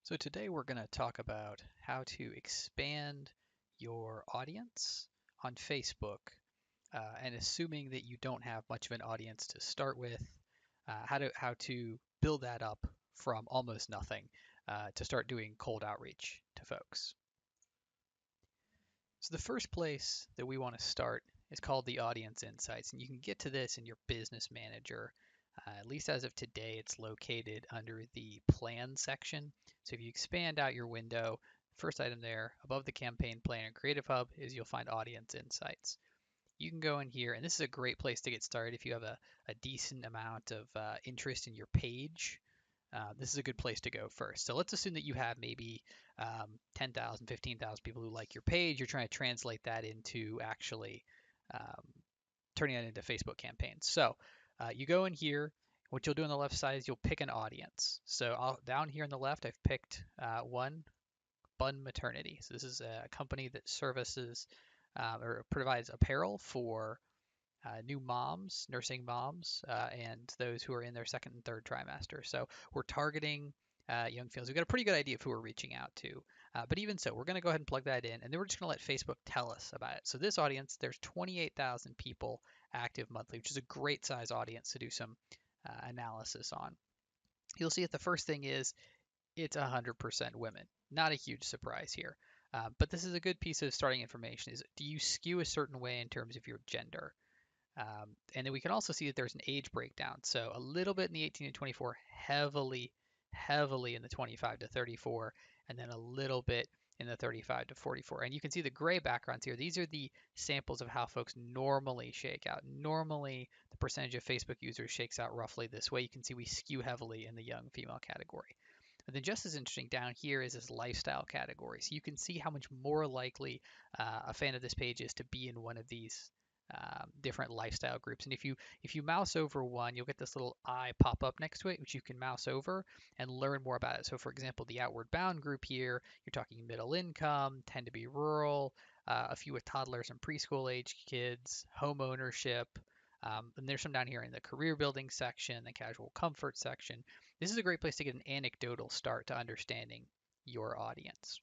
So today we're going to talk about how to expand your audience on Facebook, and assuming that you don't have much of an audience to start with, how to build that up from almost nothing to start doing cold outreach to folks. So the first place that we want to start is called the Audience Insights, and you can get to this in your Business Manager. At least as of today, it's located under the Plan section. So if you expand out your window, first item there above the Campaign Plan and Creative Hub is you'll find Audience Insights. You can go in here, and this is a great place to get started if you have a decent amount of interest in your page. This is a good place to go first. So let's assume that you have maybe 10,000, 15,000 people who like your page. You're trying to translate that into actually um, turning that into Facebook campaigns. So you go in here. What you'll do on the left side is you'll pick an audience. So down here on the left, I've picked one, Bun Maternity. So this is a company that services or provides apparel for new moms, nursing moms, and those who are in their second and third trimester. So we're targeting young females. We've got a pretty good idea of who we're reaching out to. But even so, we're going to go ahead and plug that in, and then we're just going to let Facebook tell us about it. So this audience, there's 28,000 people active monthly, which is a great size audience to do some analysis on. You'll see that the first thing is it's 100% women. Not a huge surprise here. But this is a good piece of starting information. Is do you skew a certain way in terms of your gender? And then we can also see that there's an age breakdown. So a little bit in the 18 to 24, heavily in the 25 to 34, and then a little bit in the 35 to 44. And you can see the gray backgrounds here. These are the samples of how folks normally shake out. Normally, the percentage of Facebook users shakes out roughly this way. You can see we skew heavily in the young female category. And then just as interesting down here is this lifestyle category. So you can see how much more likely a fan of this page is to be in one of these different lifestyle groups. And if you mouse over one, you'll get this little eye pop up next to it, which you can mouse over and learn more about it. So for example, the Outward Bound group here, you're talking middle income, tend to be rural, a few with toddlers and preschool age kids, home ownership. And there's some down here in the career building section, the casual comfort section. This is a great place to get an anecdotal start to understanding your audience.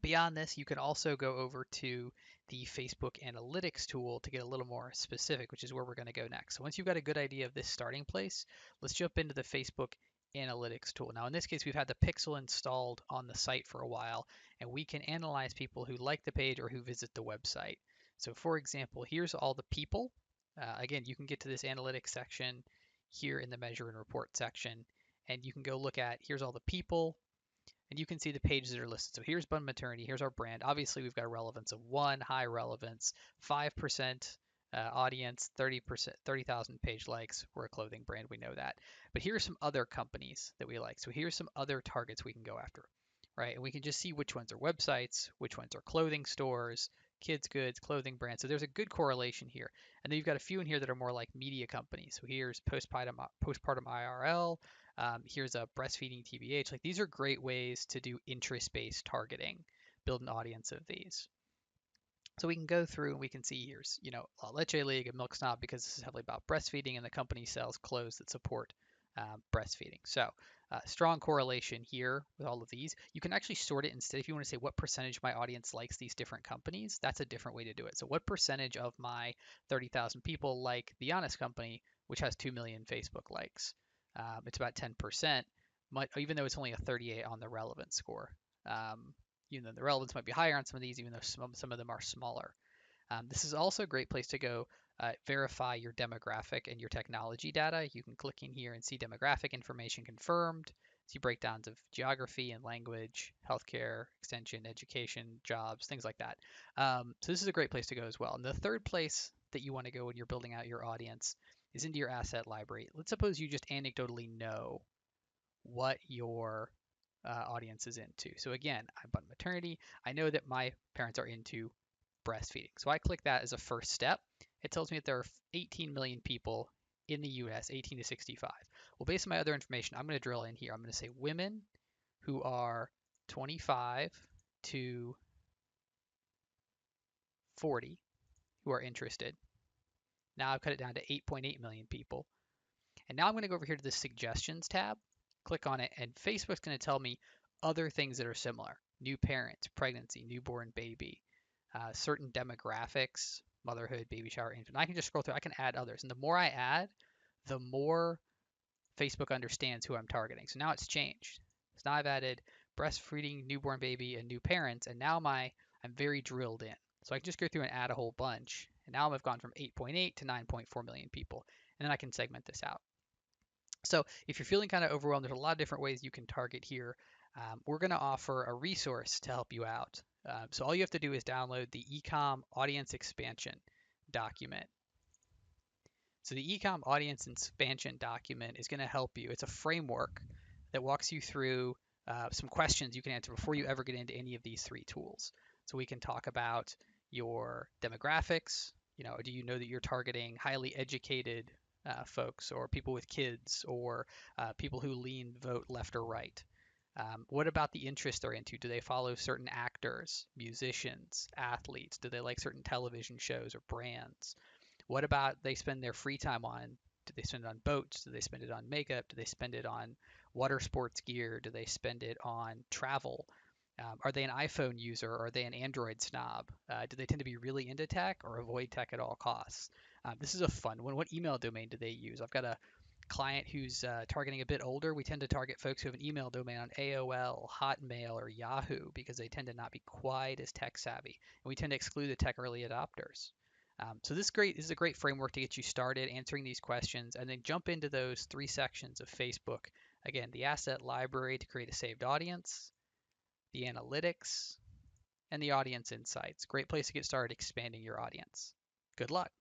Beyond this, you can also go over to the Facebook Analytics tool to get a little more specific, which is where we're going to go next. So once you've got a good idea of this starting place, let's jump into the Facebook Analytics tool. Now, in this case, we've had the pixel installed on the site for a while, and we can analyze people who like the page or who visit the website. So for example, here's all the people. Again, you can get to this analytics section here in the measure and report section, and you can go look at here's all the people, and you can see the pages that are listed. So here's Bun Maternity, here's our brand. Obviously, we've got a relevance of 1, high relevance, 5% audience, 30,000 page likes. We're a clothing brand, we know that. But here are some other companies that we like. So here's some other targets we can go after, right? And we can just see which ones are websites, which ones are clothing stores, kids goods, clothing brands. So there's a good correlation here. And then you've got a few in here that are more like media companies. So here's postpartum IRL, here's a breastfeeding TBH. Like these are great ways to do interest-based targeting, build an audience of these. So we can go through and we can see here's, La Leche League and Milk Snob because this is heavily about breastfeeding and the company sells clothes that support breastfeeding. So strong correlation here with all of these. You can actually sort it instead if you want to say what percentage of my audience likes these different companies. That's a different way to do it. So what percentage of my 30,000 people like The Honest Company, which has 2 million Facebook likes? It's about 10%, even though it's only a 38 on the relevance score. Even though the relevance might be higher on some of these, even though some of them are smaller. This is also a great place to go verify your demographic and your technology data. You can click in here and see demographic information confirmed, see breakdowns of geography and language, healthcare, extension, education, jobs, things like that. So this is a great place to go as well. And the third place that you want to go when you're building out your audience is into your asset library. Let's suppose you just anecdotally know what your audience is into. So again, I'm on maternity. I know that my parents are into breastfeeding. So I click that as a first step. It tells me that there are 18 million people in the US, 18 to 65. Well, based on my other information, I'm going to drill in here. I'm going to say women who are 25 to 40 who are interested. Now I've cut it down to 8.8 million people. And now I'm going to go over here to the suggestions tab, click on it, and Facebook's going to tell me, other things that are similar: new parents, pregnancy, newborn baby, certain demographics, motherhood, baby shower, infant. I can just scroll through. I can add others, and the more I add, the more Facebook understands who I'm targeting. So now it's changed. So now I've added breastfeeding, newborn baby, and new parents, and now I'm very drilled in. So I can just go through and add a whole bunch, and now I've gone from 8.8 to 9.4 million people, and then I can segment this out. So if you're feeling kind of overwhelmed, there's a lot of different ways you can target here. We're going to offer a resource to help you out. So all you have to do is download the Ecomm audience expansion document. So the Ecomm audience expansion document is going to help you. It's a framework that walks you through some questions you can answer before you ever get into any of these three tools. So we can talk about your demographics. Do you know that you're targeting highly educated folks, or people with kids, or people who lean vote left or right? What about the interests they're into? Do they follow certain actors, musicians, athletes? Do they like certain television shows or brands? What about they spend their free time on? Do they spend it on boats? Do they spend it on makeup? Do they spend it on water sports gear? Do they spend it on travel? Are they an iPhone user, or are they an Android snob? Do they tend to be really into tech or avoid tech at all costs? This is a fun one. What email domain do they use? I've got a client who's targeting a bit older. We tend to target folks who have an email domain on AOL, Hotmail, or Yahoo because they tend to not be quite as tech savvy. And we tend to exclude the tech early adopters. So this is a great framework to get you started answering these questions, and then jump into those three sections of Facebook. Again, the asset library to create a saved audience, the analytics, and the audience insights. Great place to get started expanding your audience. Good luck.